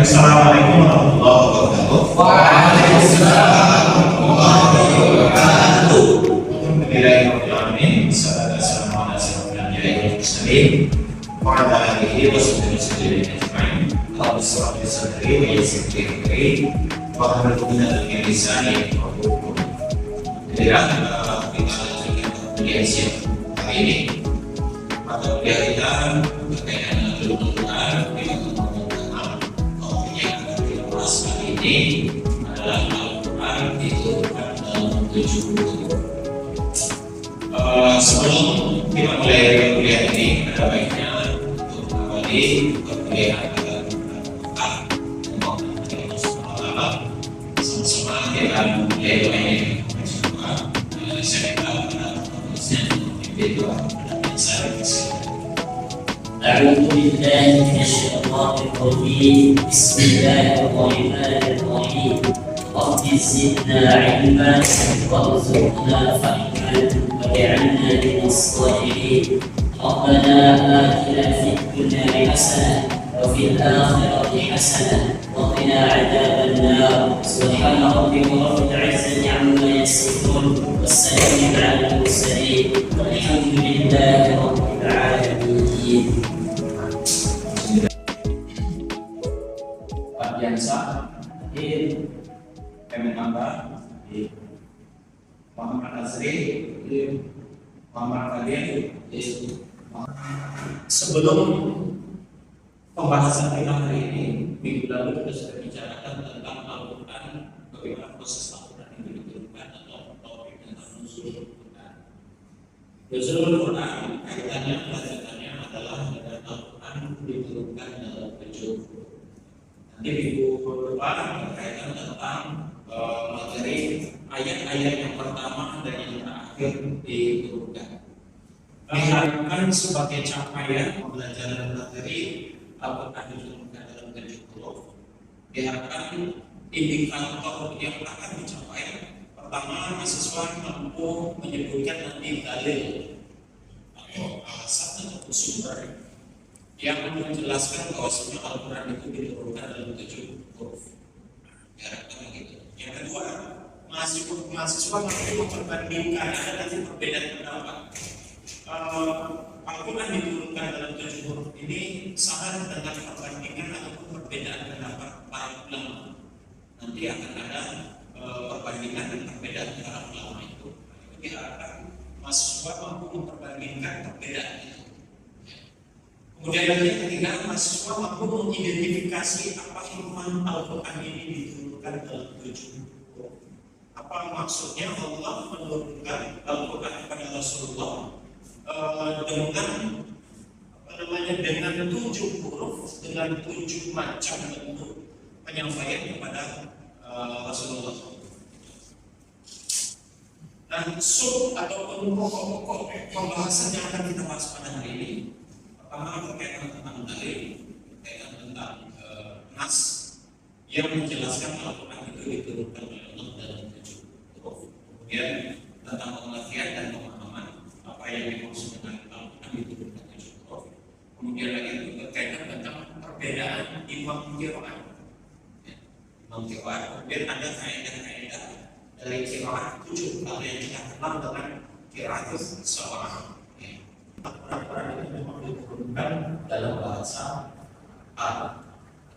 Assalamualaikum warahmatullahi wabarakatuh. Waalaikumsalam warahmatullahi wabarakatuh. Bismillahirrahmanirrahim. Hari ini mata kuliah kita berkaitan dengan Al-Quran. Yang akan kita bahas kali ini adalah Al-Quran diturunkan dalam 7 buku. Sebelum kita mulai kuliah ini, ada baiknya untuk mengawali kuliah agar sama-sama kita mulai doa ini. Saya minta kepada penulisnya untuk أعوذ بالله من الشيطان الرجيم بسم الله الرحمن الرحيم رب زدنا علما وارزقنا فهما واجعلنا من الصالحين ربنا آتنا في الدنيا حسنة وفي الآخرة حسنة وقنا عذاب النار سبحان ربك رب العزة عما يصفون والسلام على المرسلين والحمد لله رب العالمين. Biasa, Kemenpora, Muhammad Azri, Muhammad Kadir. Sebelum pembahasan kita hari ini, minggu lalu kita sudah bicarakan tentang Al-Quran, bagaimana proses Al-Quran ini diturunkan atau topik tentang nuzul Al-Quran. Nuzul Al-Quran kaitannya lanjutannya adalah dengan Al-Quran diturunkan dalam 7 buku. Nanti minggu depan berkaitan tentang materi ayat-ayat yang pertama dan yang terakhir diturunkan. Diharapkan sebagai capaian pembelajaran materi Al-Quran diturunkan dalam 7 huruf. Diharapkan indikator yang akan dicapai, pertama mahasiswa mampu menyebutkan nanti dalil atau alasan atau sumber yang menjelaskan bahwasanya Al-Quran itu diturunkan dalam 7 huruf. Diharapkan begitu. Yang kedua, mahasiswa mampu memperbandingkan, ada nanti perbedaan pendapat. Al-Quran diturunkan dalam 7 huruf ini sama dengan perbandingan ataupun perbedaan pendapat para ulama. Nanti akan ada perbandingan dan perbedaan para ulama itu. Diharapkan mahasiswa mampu memperbandingkan perbedaan itu. Kemudian yang ketiga, mahasiswa mampu mengidentifikasi apa hikmah Al-Quran ini diturunkan dalam 7 huruf. Apa maksudnya Allah menurunkan Al-Quran kepada Rasulullah dengan 7 huruf, dengan 7 macam bentuk penyampaian kepada Rasulullah. Dan sub ataupun pokok-pokok pembahasan yang akan kita bahas pada hari ini, pertama berkaitan tentang dalil, berkaitan tentang nas yang menjelaskan Al-Quran itu diturunkan oleh Allah dalam 7 huruf. Kemudian tentang pengertian dan pemahaman apa yang dimaksud dengan Al-Quran diturunkan 7 huruf. Kemudian lagi berkaitan tentang perbedaan imam qiraat. Imam qiraat, kemudian ada kaidah-kaidah dari qiraat 7 atau yang kita kenal dengan qiraat seorang. Al-Quran itu memang diturunkan dalam bahasa Arab.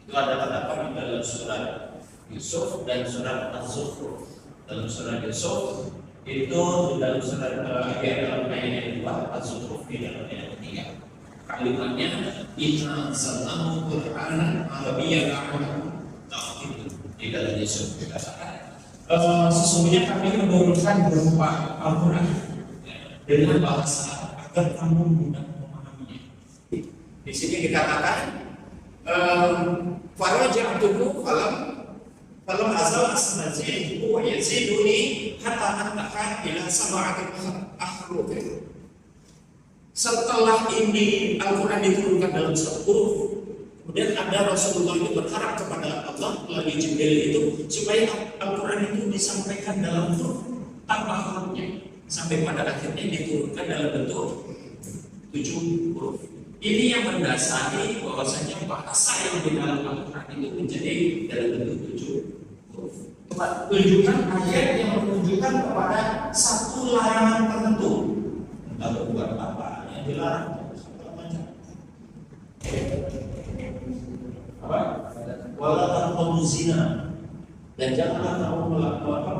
Itu ada terdapat dalam surat Yusuf dan surat Az-Zukhruf. Dalam surat Yusuf itu dalam surat dalam ayat 2, Az-Zukhruf di dalam ayat 3. Kalimatnya inna anzalnahu Qur'anan Arabiyyan di dalam Yusuf dikatakan sesungguhnya kami menurunkan berupa Al-Quran dengan bahasa agar kamu mudah memahaminya. Di sini dikatakan faraja'tuhu falam azal asnazihi wa yaziduni hatta antaha ila sab'ati ahruf. Setelah ini Al-Quran diturunkan dalam 1 huruf, kemudian ada Rasulullah itu berharap kepada Allah melalui Jibril itu supaya Al-Quran itu disampaikan dalam huruf tanpa hurufnya, sampai pada akhirnya diturunkan dalam bentuk 7 huruf. Ini yang mendasari bahwasanya bahasa yang di dalam Al-Quran itu menjadi dalam bentuk 7 huruf. Tunjukkan ayat yang menunjukkan kepada satu larangan tertentu. Kalau buat apa yang dilarang? Apa? Wala taqrabu zina. Dan janganlah kamu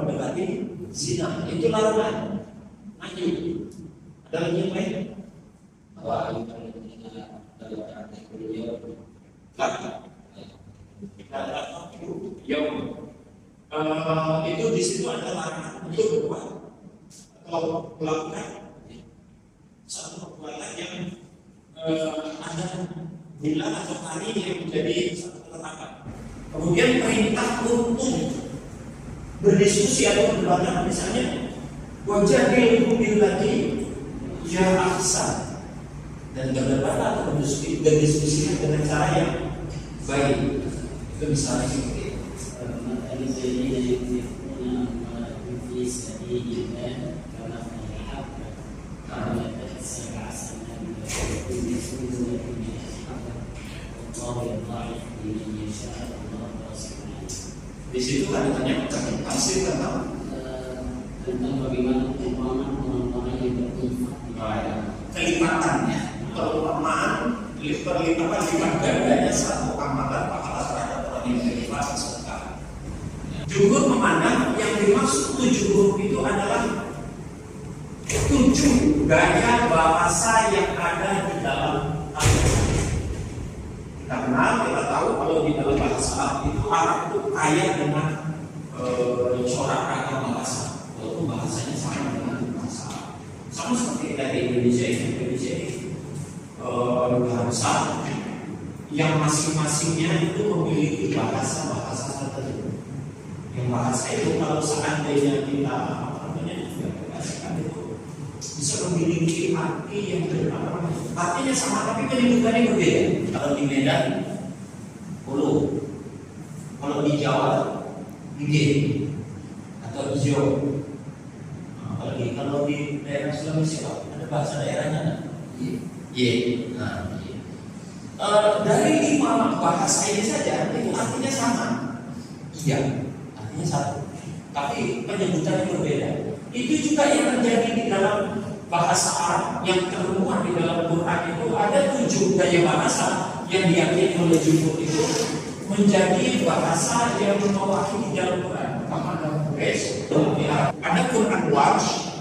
mendekati zina. Itu larangan. Maju. Ada lagi yang lain? Itu di situ ada larangan untuk berbuat atau melakukan satu perbuatan yang ada bulan atau hari yang menjadi satu ketetapan. Kemudian perintah untuk berdiskusi atau berdebat, misalnya wajahil billati ya ahsan, dan berdebat atau berdiskusi dengan cara yang baik. Itu misalnya seperti itu. Di situ kan ditanya tafsir tentang bagaimana perumpamaan yang bermanfaat. kelipatannya, perumpamaan lipat gandanya satu amalan pahala terhadap orang yang berlipat sedekah. Jumhur memandang yang dimaksud 7 huruf itu adalah 7 gaya bahasa yang ada di dalam Al-Quran. Kita kenal, kita tahu kalau di dalam bahasa Arab itu kaya dengan corak ragam bahasa. Walaupun bahasanya sama dengan bahasa Arab. Sama seperti dari Indonesia ini bahasa yang masing-masingnya itu memiliki bahasa tertentu. Yang bahasa itu kalau seandainya kita itu bisa memiliki arti yang berbeda. Artinya sama tapi penyebutannya berbeda. Kalau di Medan, Ulu. Kalau di Jawa, Gede atau Ijo. Kalau di daerah Sulawesi ada bahasa daerahnya. Ye. Dari 5 bahasa ini saja itu artinya sama. Iya, artinya satu. Tapi penyebutannya berbeda. Itu juga yang terjadi di dalam bahasa Arab yang termuat di dalam Quran itu ada 7 gaya bahasa yang diyakini oleh jumhur itu menjadi bahasa yang mewakili dalam Quran. Pertama ada Quraisy, ada Quran Warsh,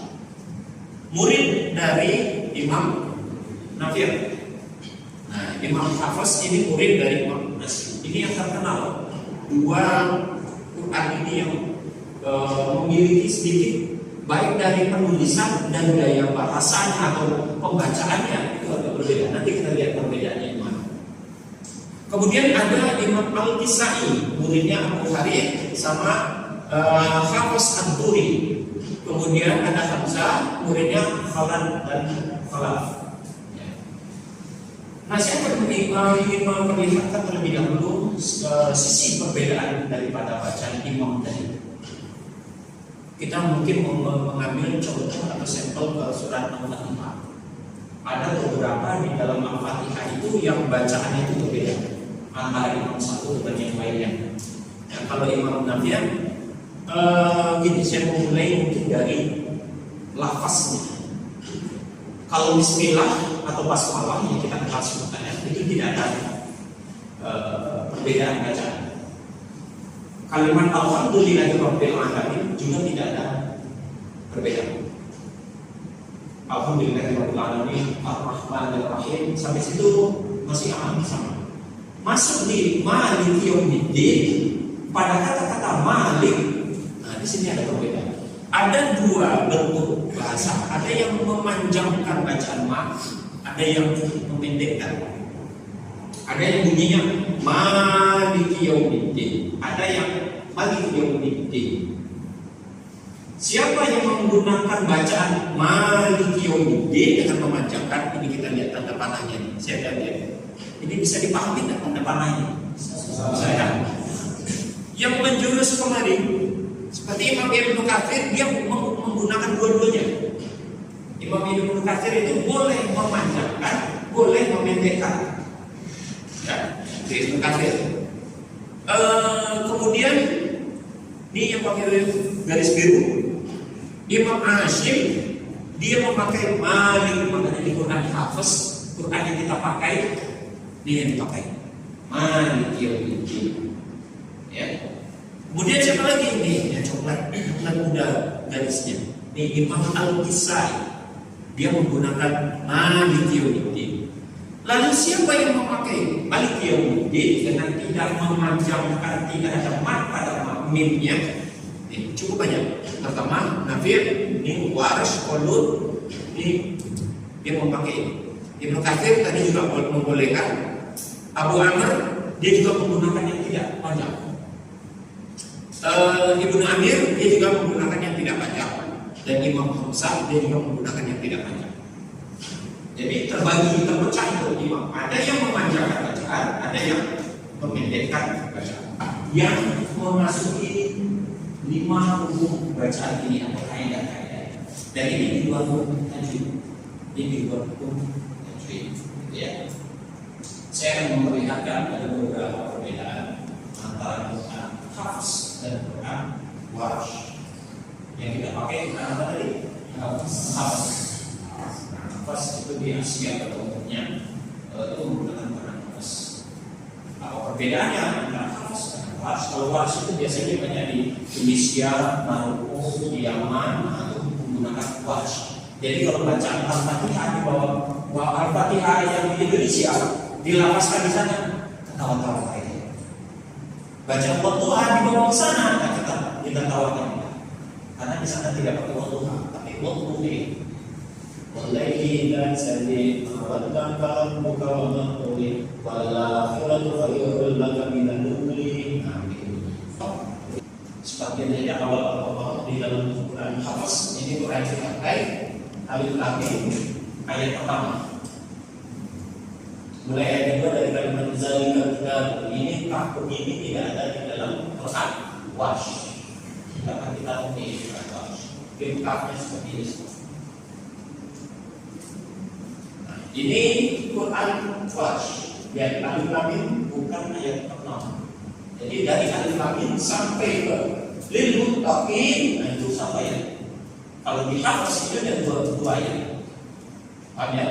murid dari Imam Nafi'. Nah, Imam Hafiz ini murid dari Imam Nafi'. Ini yang terkenal. 2 Quran ini yang memiliki sedikit baik dari penulisan dan gaya bahasanya atau pembacaannya itu agak berbeda. Nanti kita lihat perbedaannya di mana. Kemudian ada Imam Al-Kisai, muridnya Abu Harith sama Hafiz Ad-Duri. Kemudian ada Hamzah, muridnya Khalad dan Khalaf. Nah, saya ingin memperlihatkan terlebih dahulu sisi perbedaan daripada bacaan imam tadi. Kita mungkin mengambil contoh atau sampel ke surat Al-Fatihah. Ada beberapa di dalam Al-Fatihah itu yang bacaannya itu berbeda antara imam satu dengan yang lainnya. Nah, kalau Imam Nafi' gini, saya mulai mungkin dari lafaznya. Kalau Bismillah atau basmalah yang kita kenal sebutannya itu tidak ada perbedaan bacaan. Kalimat Alhamdulillahirabbil alamin juga tidak ada perbedaan. Alhamdulillahirabbil alamin Ar-Rahmanir Rahim sampai situ masih aman sama. Masuk di Maliki Yaumiddin pada kata-kata Malik. Nah, di sini ada perbedaan. Ada 2 bentuk bahasa, ada yang memanjangkan bacaan ma, ada yang memendekkan. Ada yang bunyinya Maliki Yaumiddin, ada yang Maliki Yaumiddin. Siapa yang menggunakan bacaan Maliki Yaumiddin dengan memanjangkan, ini kita lihat tanda panahnya nih. Saya lihat. Ini bisa dipahami tak tanda panahnya? Saya. Yang menjurus kemari seperti Imam Ibnu Katsir, dia menggunakan dua-duanya. Imam Ibnu Katsir itu boleh memanjangkan, boleh memendekkan. memendekkan. Ya, di Ibnu Katsir. Kemudian ini yang pakai garis biru, Imam Hashim dia memakai Malik, makanya di Quran Hafiz, Quran yang kita pakai dia yang dipakai Malik Yaumiddin. Ya. Kemudian siapa lagi ini? Yang coklat muda garisnya. Ini Imam Al-Kisai, dia menggunakan Malik Yaumiddin. Lalu siapa yang memakai Malik Yaumiddin dengan tidak memanjangkan, tidak ada mat pada mimnya? Ini cukup banyak. Pertama, Nafi', ini Warsh, Qulud, ini dia memakai. Ibnu Katsir tadi juga membolehkan. Abu Amr dia juga menggunakan yang tidak panjang. Ibnu Amir dia juga menggunakan yang tidak panjang. Dan Imam Hamzah dia juga menggunakan yang tidak panjang. Jadi terbagi, terpecah itu imam. Ada yang memanjangkan bacaan, ada yang memendekkan bacaan. Yang memasuki 5 hukum bacaan ini atau kaidah-kaidah. Dan ini di luar hukum tajwid. Ini di luar hukum tajwid. Ya. Saya akan memperlihatkan ada beberapa perbedaan antara Quran Hafs dan Quran Warsh. Yang kita pakai Quran apa tadi? Hafs. Hafs itu di Asia pada umumnya itu menggunakan Quran Hafs. Apa perbedaannya antara Hafs dan Warsh? Kalau Warsh itu biasanya banyak di Indonesia, Maroko, di Yaman atau menggunakan Warsh. Jadi kalau bacaan Al-Fatihah di bawah Al-Fatihah yang di Indonesia dilapaskan di sana, ketawa-tawa aja. Baca Wadduha di bawah sana, kita tawakan. Karena di sana tidak pakai Wadduha, tapi Wadduha. Wallahi dan sajid, waddan kalam buka wa maquli, wal akhiratu khairul laka minal ula. Sebagian dari awal di dalam Quran Hafs ini Quran dipakai alif lam mim ayat pertama. Mulai ayat kedua dari kalimat zalika ini takut ini tidak ada di dalam Quran Warsh. Kita memilih Quran Warsh. Kitabnya seperti ini. Nah, ini Quran Warsh. Yang alif lam mim bukan ayat pertama. Jadi dari alif lam mim sampai ke lil muttaqin, nah itu sama ya. Kalau di Hafs itu ada dua ayat. Paham ya?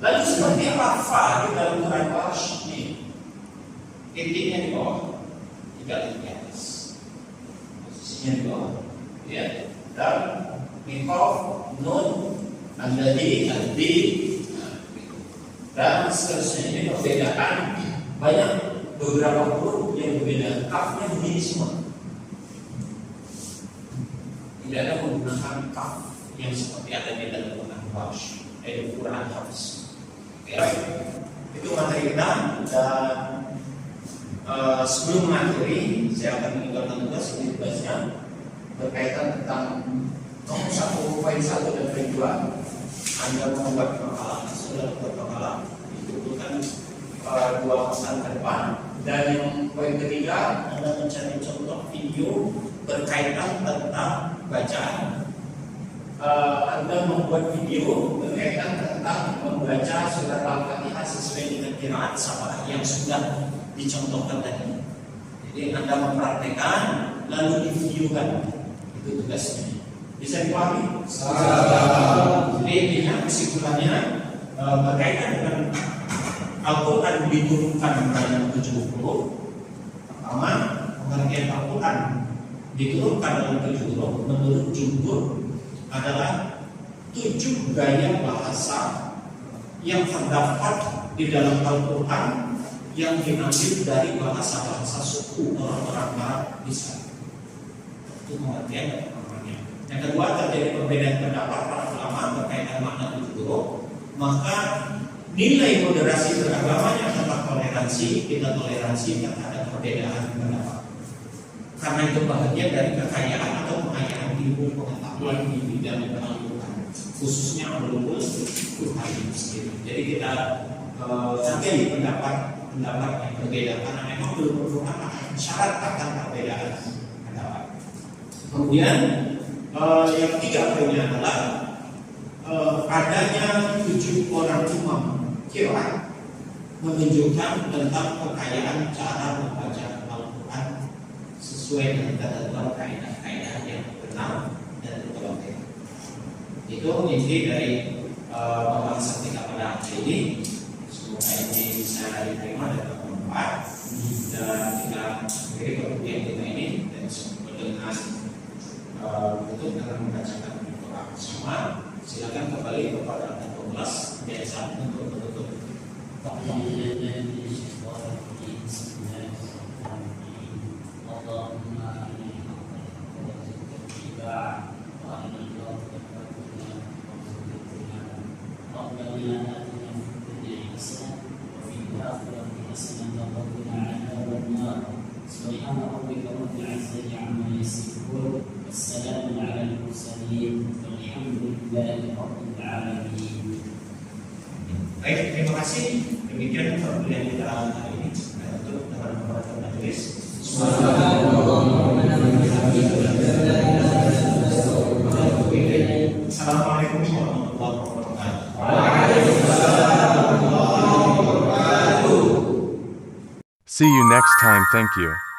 Lalu seperti apa fa di dalam Quran Warsh ini? Titiknya di bawah, tidak di atas. Posisinya di bawah, ya. Dan mikof nun alladhi aldi dan seterusnya. Ini perbedaan banyak, beberapa huruf yang berbeda. Kafnya begini semua. Tidak ada menggunakan kaf yang seperti ada di dalam Quran Warsh, Quran Hafs. Ya, itu materi kita. Dan sebelum mengakhiri, saya akan meninggalkan tugas ini tugasnya berkaitan tentang nomor 1, poin 1 dan poin 2. Anda membuat makalah, sudah membuat makalah, itu bukan 2 pesan ke depan. Dan yang poin ketiga, Anda mencari contoh video berkaitan tentang bacaan. Anda membuat video berkaitan tentang membaca surat Al-Fatihah sesuai dengan qiraat sama yang sudah dicontohkan tadi. Jadi Anda mempraktekkan lalu divideokan. Itu tugasnya. Bisa dipahami? Jadi intinya kesimpulannya berkaitan dengan Al-Quran diturunkan dalam 70. Pertama, pengertian Al-Quran diturunkan dalam 70 menurut jumhur adalah 7 gaya bahasa yang terdapat di dalam Al-Quran yang diambil dari bahasa-bahasa suku orang-orang Arab di sana. Itu pengertian dan pemahamannya. Yang kedua, terjadi perbedaan pendapat para ulama berkaitan makna 70. Maka nilai moderasi beragamanya tetap toleransi, kita toleransi terhadap perbedaan pendapat. Karena itu bahagian dari kekayaan atau pengayaan ilmu pengetahuan di bidang Al-Quran, khususnya ulumul Quran itu sendiri. Jadi kita hargai pendapat yang berbeda karena memang ulumul Quran akan syarat akan perbedaan pendapat. Kemudian yang ketiga poinnya adalah adanya 7 orang imam qiraat menunjukkan tentang kekayaan cara membaca Al-Quran sesuai dengan ketentuan kaidah-kaidah yang benar dan mutawatir. Itu inti dari pembahasan kita pada hari ini. Semoga ini bisa diterima dan bermanfaat, dan kita beri pengertian kita ini dan semoga dengan untuk dengan membacakan doa bersama. Silakan kembali kepada 12 biasa untuk menutup. سبحان ربك رب العزة عما يصفون والسلام على المرسلين والحمد لله رب العالمين. Baik, terima kasih. Demikian perkuliahan kita hari ini. Untuk dengan memperhatikan majelis. Assalamualaikum warahmatullahi wabarakatuh. See you next time. Thank you.